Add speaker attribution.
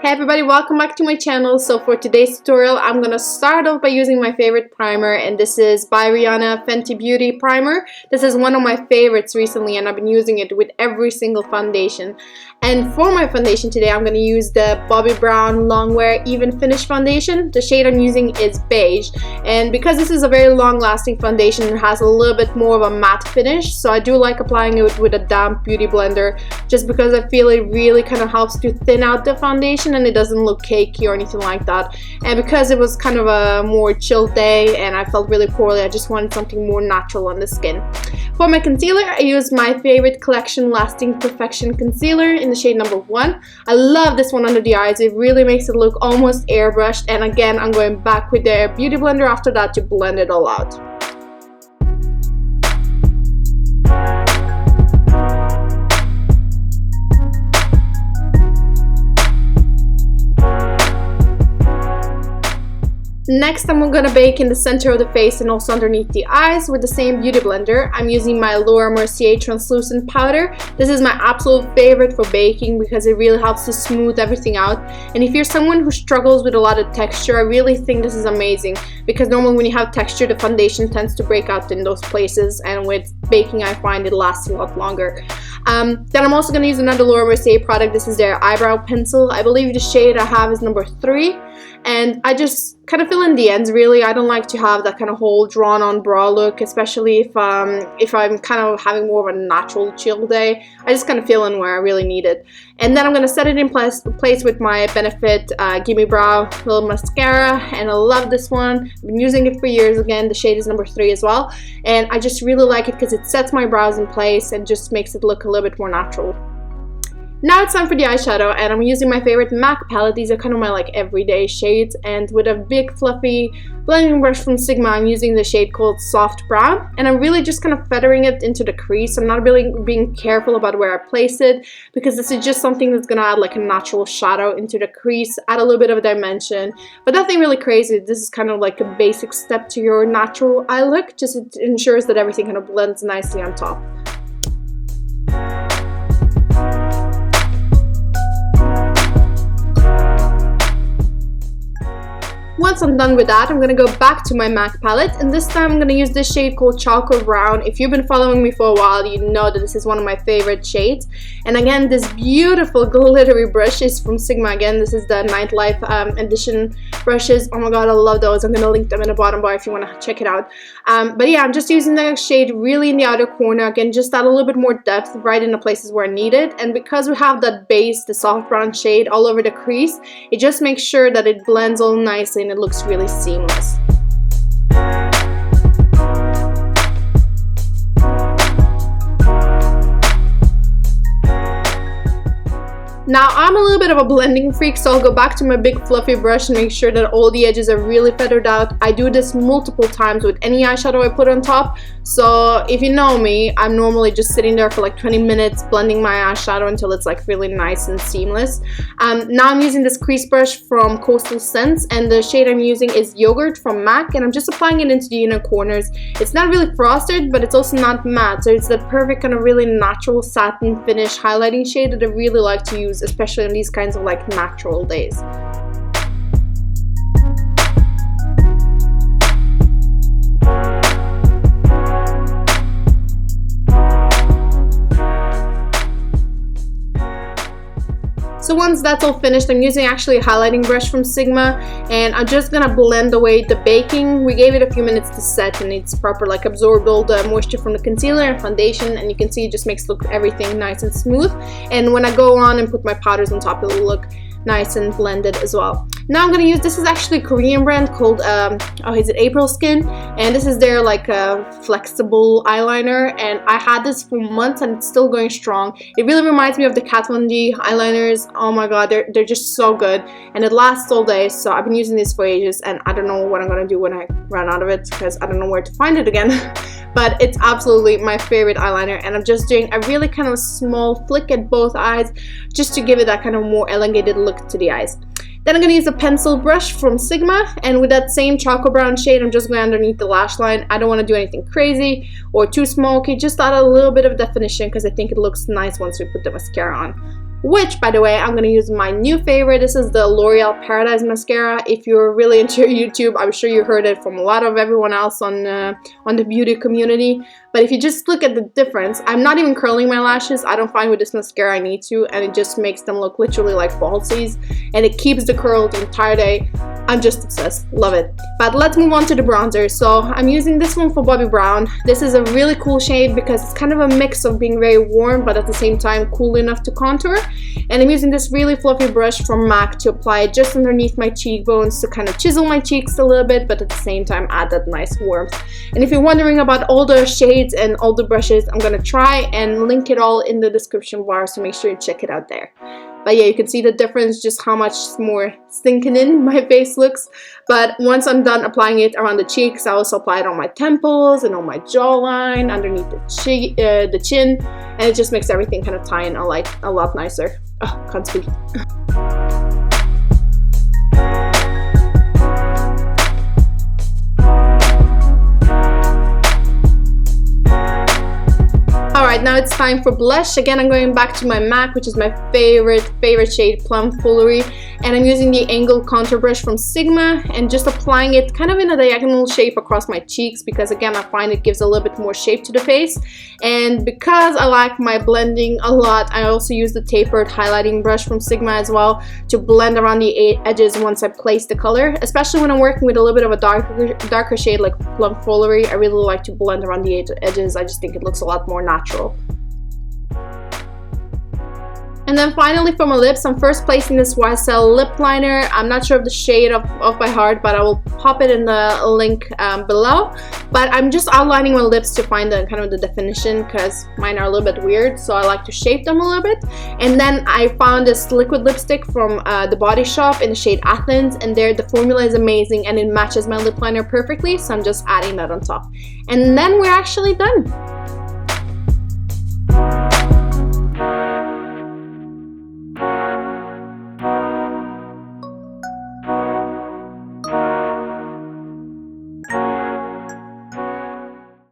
Speaker 1: Hey everybody, welcome back to my channel. So for today's tutorial, I'm gonna start off by using my favorite primer, and this is by Rihanna Fenty Beauty primer. This is one of my favorites recently, and I've been using it with every single foundation. And for my foundation today, I'm gonna use the Bobbi Brown Longwear Even Finish foundation. The shade I'm using is Beige, and because this is a very long-lasting foundation, it has a little bit more of a matte finish. So I do like applying it with a damp beauty blender, just because I feel it really kind of helps to thin out the foundation and it doesn't look cakey or anything like that. And because it was kind of a more chill day and I felt really poorly, I just wanted something more natural on the skin. For my concealer, I used my favorite Collection Lasting Perfection concealer in the shade number 1. I love this one under the eyes. It really makes it look almost airbrushed, and again, I'm going back with the beauty blender after that to blend it all out. Next, I'm gonna bake in the center of the face and also underneath the eyes with the same beauty blender. I'm using my Mercier translucent powder. This is my absolute favorite for baking because it really helps to smooth everything out. And if you're someone who struggles with a lot of texture, I really think this is amazing, because normally when you have texture, the foundation tends to break out in those places, and with baking I find it lasts a lot longer. Then I'm also going to use another Mercier product. This is their eyebrow pencil. I believe the shade I have is number 3, and I just kind of fill in the ends really. I don't like to have that kind of whole drawn on brow look, especially if I'm kind of having more of a natural chill day. I just kind of fill in where I really need it. And then I'm going to set it in place with my Benefit Gimme Brow little mascara, and I love this one. I've been using it for years. Again, the shade is number 3 as well, and I just really like it because it sets my brows in place and just makes it look a little bit more natural. Now it's time for the eyeshadow, and I'm using my favorite MAC palette. These are kind of my like everyday shades, and with a big fluffy blending brush from Sigma, I'm using the shade called Soft Brown, and I'm really just kind of feathering it into the crease. I'm not really being careful about where I place it, because this is just something that's gonna add like a natural shadow into the crease, add a little bit of a dimension, but nothing really crazy. This is kind of like a basic step to your natural eye look. Just it ensures that everything kind of blends nicely on top. Once I'm done with that, I'm going to go back to my MAC palette, and this time I'm going to use this shade called Chocolate Brown. If you've been following me for a while, you know that this is one of my favorite shades. And again, this beautiful glittery brush is from Sigma. Again, this is the Nightlife edition brushes. Oh my god, I love those. I'm going to link them in the bottom bar if you want to check it out. But yeah, I'm just using the shade really in the outer corner. Again, just add a little bit more depth right in the places where I need it. And because we have that base, the soft brown shade all over the crease, it just makes sure that it blends all nicely and it looks really seamless. Now I'm a little bit of a blending freak, so I'll go back to my big fluffy brush and make sure that all the edges are really feathered out. I do this multiple times with any eyeshadow I put on top, so if you know me, I'm normally just sitting there for like 20 minutes blending my eyeshadow until it's like really nice and seamless. Now I'm using this crease brush from Coastal Scents, and the shade I'm using is Yogurt from MAC, and I'm just applying it into the inner corners. It's not really frosted, but it's also not matte, so it's the perfect kind of really natural satin finish highlighting shade that I really like to use, especially on these kinds of like natural days. So once that's all finished, I'm using actually a highlighting brush from Sigma, and I'm just gonna blend away the baking. We gave it a few minutes to set, and it's proper like absorbed all the moisture from the concealer and foundation, and you can see it just makes look everything nice and smooth. And when I go on and put my powders on top, it'll look nice and blended as well. Now I'm gonna use, this is actually a Korean brand called is it AprilSkin, and this is their like flexible eyeliner, and I had this for months and it's still going strong. It really reminds me of the Kat Von D eyeliners. Oh my god, they're just so good, and it lasts all day. So I've been using this for ages, and I don't know what I'm gonna do when I run out of it, because I don't know where to find it again. But it's absolutely my favorite eyeliner, and I'm just doing a really kind of small flick at both eyes just to give it that kind of more elongated look to the eyes. Then I'm going to use a pencil brush from Sigma, and with that same chocolate brown shade, I'm just going underneath the lash line. I don't want to do anything crazy or too smoky, just add a little bit of definition because I think it looks nice once we put the mascara on. which, by the way, I'm gonna use my new favorite. This is the L'Oreal Paradise Mascara. If you're really into YouTube, I'm sure you heard it from a lot of everyone else on the beauty community. But if you just look at the difference, I'm not even curling my lashes. I don't find with this mascara I need to, and it just makes them look literally like falsies, and it keeps the curl the entire day. I'm just obsessed. Love it. But let's move on to the bronzer. So I'm using this one for Bobbi Brown. This is a really cool shade because it's kind of a mix of being very warm but at the same time cool enough to contour. And I'm using this really fluffy brush from MAC to apply it just underneath my cheekbones to kind of chisel my cheeks a little bit, but at the same time add that nice warmth. And if you're wondering about all the shades and all the brushes, I'm gonna try and link it all in the description bar, so make sure you check it out there. But yeah, you can see the difference, just how much more sinking in my face looks. But once I'm done applying it around the cheeks, I also apply it on my temples and on my jawline, underneath the chin, and it just makes everything kind of tie in a lot nicer. Oh, can't speak. Alright, now it's time for blush. Again, I'm going back to my MAC, which is my favorite shade, Plum Foolery. And I'm using the angled contour brush from Sigma and just applying it kind of in a diagonal shape across my cheeks because, again, I find it gives a little bit more shape to the face. And because I like my blending a lot, I also use the tapered highlighting brush from Sigma as well to blend around the edges once I place the color. Especially when I'm working with a little bit of a darker shade like Plum Foolery, I really like to blend around the edges. I just think it looks a lot more natural. And then finally for my lips, I'm first placing this YSL lip liner. I'm not sure of the shade off by heart, but I will pop it in the link below. But I'm just outlining my lips to find the kind of the definition because mine are a little bit weird, so I like to shape them a little bit. And then I found this liquid lipstick from the Body Shop in the shade Athens, and there the formula is amazing and it matches my lip liner perfectly, so I'm just adding that on top. And then we're actually done.